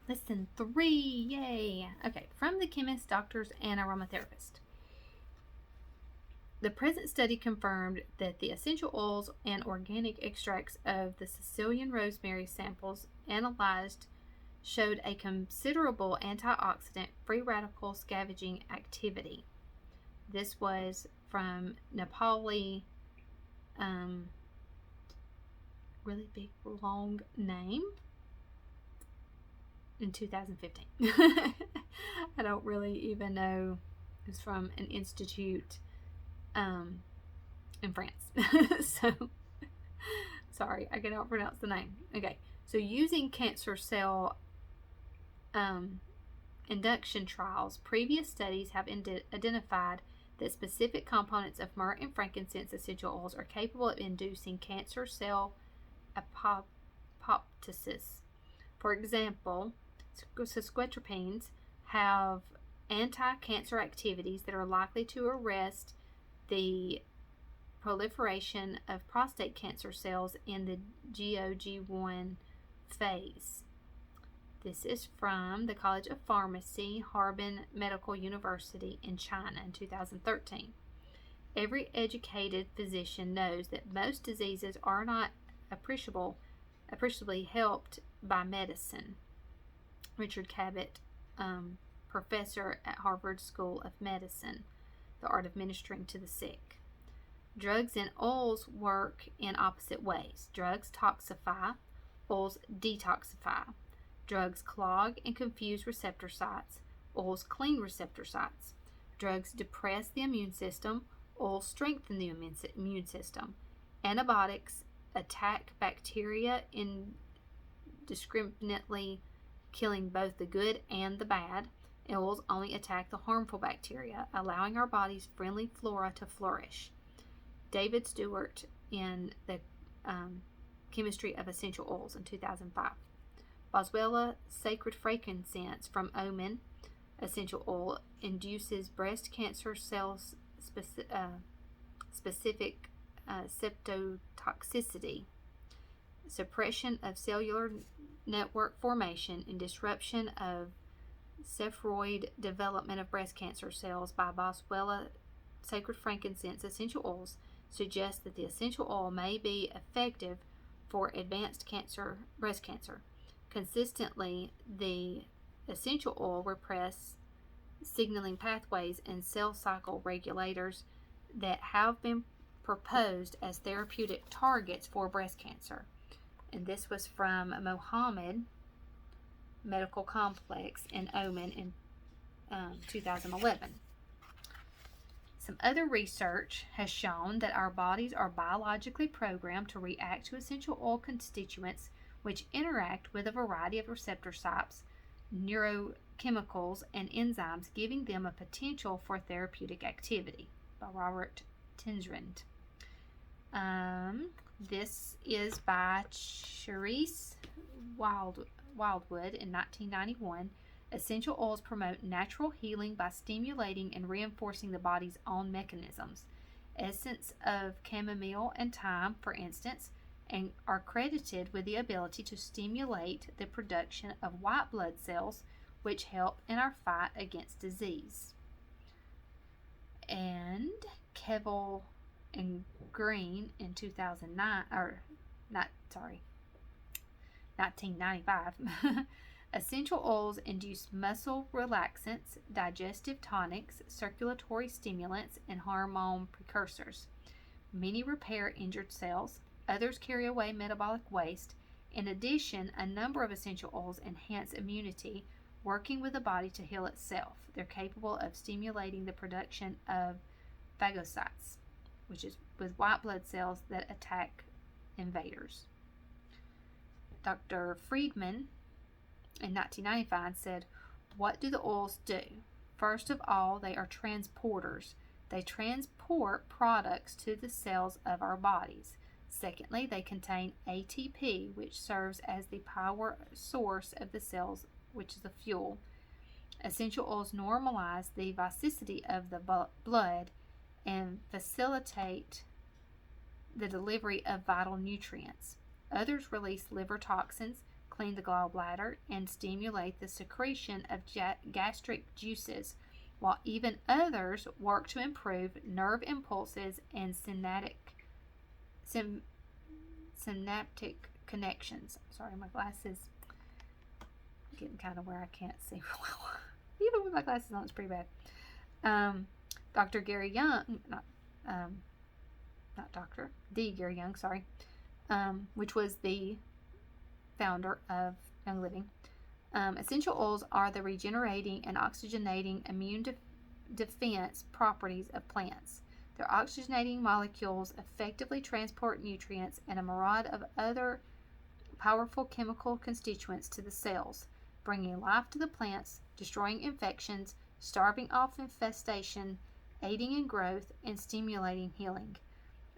Lesson 3, yay! Okay, from the chemist, doctors, and aromatherapist. The present study confirmed that the essential oils and organic extracts of the Sicilian rosemary samples analyzed showed a considerable antioxidant free radical scavenging activity. This was from Nepali, really big long name, in 2015. I don't really even know. It's from an institute in France. So, sorry, I cannot pronounce the name. Okay, so using cancer cell induction trials, previous studies have identified that specific components of myrrh and frankincense essential oils are capable of inducing cancer cell apoptosis. For example, sesquiterpenes have anti-cancer activities that are likely to arrest the proliferation of prostate cancer cells in the GOG1 phase. This is from the College of Pharmacy, Harbin Medical University in China in 2013. Every educated physician knows that most diseases are not appreciably helped by medicine. Richard Cabot, professor at Harvard School of Medicine, The Art of Ministering to the Sick. Drugs and oils work in opposite ways. Drugs toxify, oils detoxify. Drugs clog and confuse receptor sites. Oils clean receptor sites. Drugs depress the immune system. Oils strengthen the immune system. Antibiotics attack bacteria indiscriminately, killing both the good and the bad. Oils only attack the harmful bacteria, allowing our body's friendly flora to flourish. David Stewart in the Chemistry of Essential Oils in 2005. Boswellia sacred frankincense from Oman essential oil induces breast cancer cells specific septotoxicity, suppression of cellular network formation, and disruption of spheroid development of breast cancer cells by Boswellia sacred frankincense essential oils suggests that the essential oil may be effective for advanced breast cancer. Consistently, the essential oil repress signaling pathways and cell cycle regulators that have been proposed as therapeutic targets for breast cancer. And this was from Mohammed Medical Complex in Oman in 2011. Some other research has shown that our bodies are biologically programmed to react to essential oil constituents which interact with a variety of receptor sites, neurochemicals, and enzymes, giving them a potential for therapeutic activity, by Robert Tinsrand. This is by Cherise Wildwood in 1991. Essential oils promote natural healing by stimulating and reinforcing the body's own mechanisms. Essence of chamomile and thyme, for instance, and are credited with the ability to stimulate the production of white blood cells, which help in our fight against disease. And Kevel and Green in 1995. Essential oils induce muscle relaxants, digestive tonics, circulatory stimulants, and hormone precursors. Many repair injured cells. Others carry away metabolic waste. In addition, a number of essential oils enhance immunity, working with the body to heal itself. They're capable of stimulating the production of phagocytes, which is with white blood cells that attack invaders. Dr. Friedman in 1995 said, "What do the oils do? First of all, they are transporters. They transport products to the cells of our bodies. Secondly, they contain ATP, which serves as the power source of the cells, which is the fuel. Essential oils normalize the viscosity of the blood and facilitate the delivery of vital nutrients. Others release liver toxins, clean the gallbladder and stimulate the secretion of gastric juices, while even others work to improve nerve impulses and synaptic connections. Sorry, my glasses getting kind of where I can't see well. Even with my glasses on, it's pretty bad. Dr. Gary Young, not Dr. D. Gary Young, sorry, which was the founder of Young Living. Essential oils are the regenerating and oxygenating immune defense properties of plants. Their oxygenating molecules effectively transport nutrients and a myriad of other powerful chemical constituents to the cells, bringing life to the plants, destroying infections, starving off infestation, aiding in growth, and stimulating healing.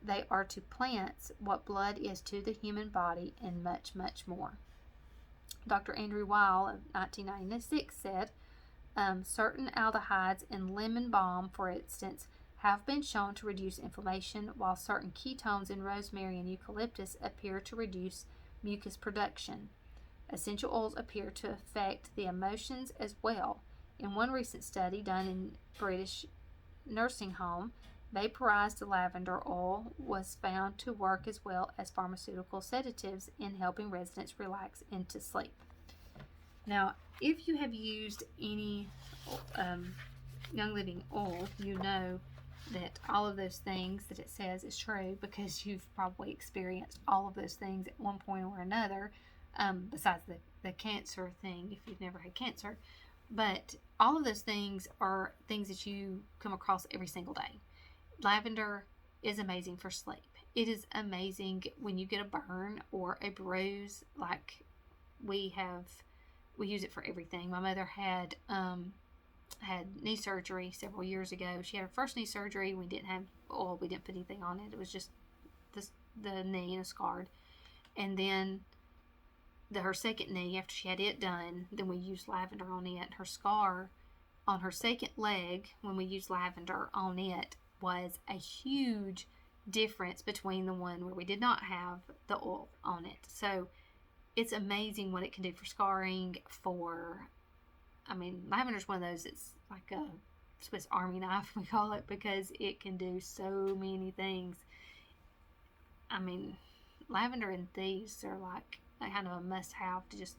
They are to plants what blood is to the human body, and much, much more. Dr. Andrew Weil of 1996 said, certain aldehydes in lemon balm, for instance, have been shown to reduce inflammation, while certain ketones in rosemary and eucalyptus appear to reduce mucus production. Essential oils appear to affect the emotions as well. In one recent study done in British nursing home, vaporized lavender oil was found to work as well as pharmaceutical sedatives in helping residents relax into sleep. Now, if you have used any Young Living oil, you know that all of those things that it says is true, because you've probably experienced all of those things at one point or another, besides the cancer thing, if you've never had cancer. But all of those things are things that you come across every single day. Lavender is amazing for sleep. It is amazing when you get a burn or a bruise. Like we use it for everything. My mother had knee surgery several years ago. She had her first knee surgery. We didn't have oil. We didn't put anything on it. It was just the knee and scarred. And then her second knee, after she had it done, then we used lavender on it. Her scar on her second leg, when we used lavender on it, was a huge difference between the one where we did not have the oil on it. So it's amazing what it can do for scarring, lavender is one of those, it's like a Swiss Army knife, we call it, because it can do so many things. Lavender and these are like a kind of a must-have to just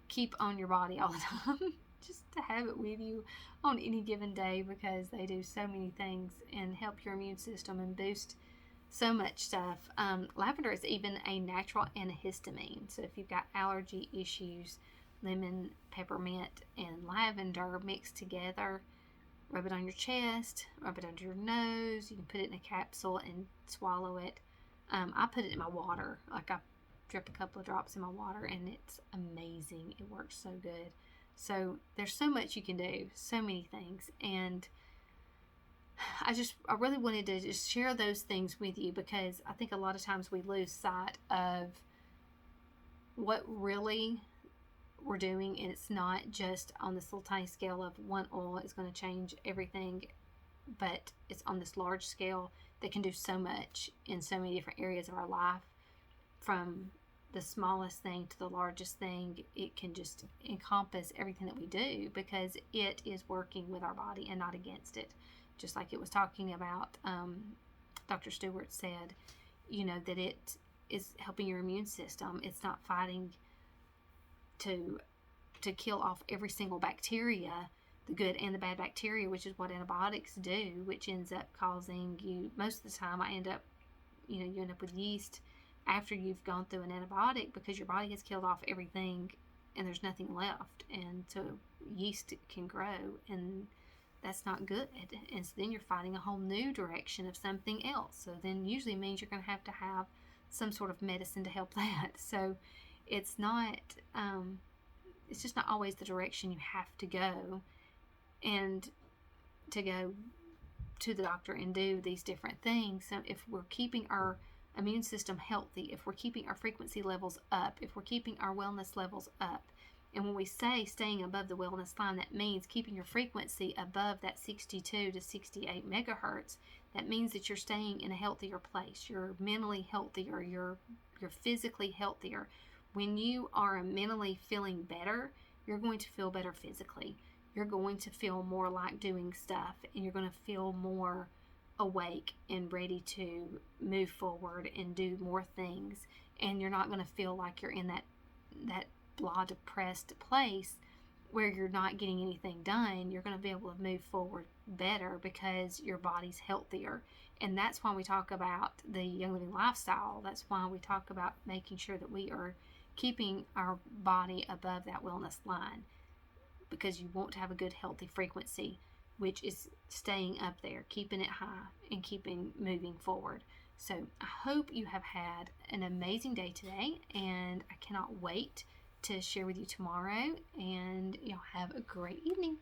keep on your body all the time. Just to have it with you on any given day, because they do so many things and help your immune system and boost so much stuff. Lavender is even a natural antihistamine. So if you've got allergy issues, lemon, peppermint, and lavender mixed together, rub it on your chest, rub it under your nose. You can put it in a capsule and swallow it. I put it in my water. Like I drip a couple of drops in my water, and it's amazing. It works so good. So there's so much you can do, so many things, and I really wanted to just share those things with you, because I think a lot of times we lose sight of what really we're doing, and it's not just on this little tiny scale of one oil is going to change everything, but it's on this large scale that can do so much in so many different areas of our life, from the smallest thing to the largest thing. It can just encompass everything that we do, because it is working with our body and not against it. Just like it was talking about, Dr. Stewart said, that it is helping your immune system. It's not fighting to kill off every single bacteria, the good and the bad bacteria, which is what antibiotics do, which ends up causing you, most of the time, you end up with yeast after you've gone through an antibiotic, because your body has killed off everything and there's nothing left, and so yeast can grow, and that's not good. And so then you're fighting a whole new direction of something else. So then usually means you're going to have some sort of medicine to help that. So it's not, it's just not always the direction you have to go, and to go to the doctor and do these different things. So if we're keeping our immune system healthy, if we're keeping our frequency levels up, if we're keeping our wellness levels up, and when we say staying above the wellness line, that means keeping your frequency above that 62 to 68 megahertz. That means that you're staying in a healthier place. You're mentally healthier. You're physically healthier. When you are mentally feeling better, you're going to feel better physically. You're going to feel more like doing stuff, and you're going to feel more awake and ready to move forward and do more things. And you're not going to feel like you're in that blah, depressed place where you're not getting anything done. You're going to be able to move forward better because your body's healthier. And that's why we talk about the Young Living lifestyle. That's why we talk about making sure that we are keeping our body above that wellness line, because you want to have a good healthy frequency, which is staying up there, keeping it high, and keeping moving forward. So I hope you have had an amazing day today, and I cannot wait to share with you tomorrow, and y'all have a great evening.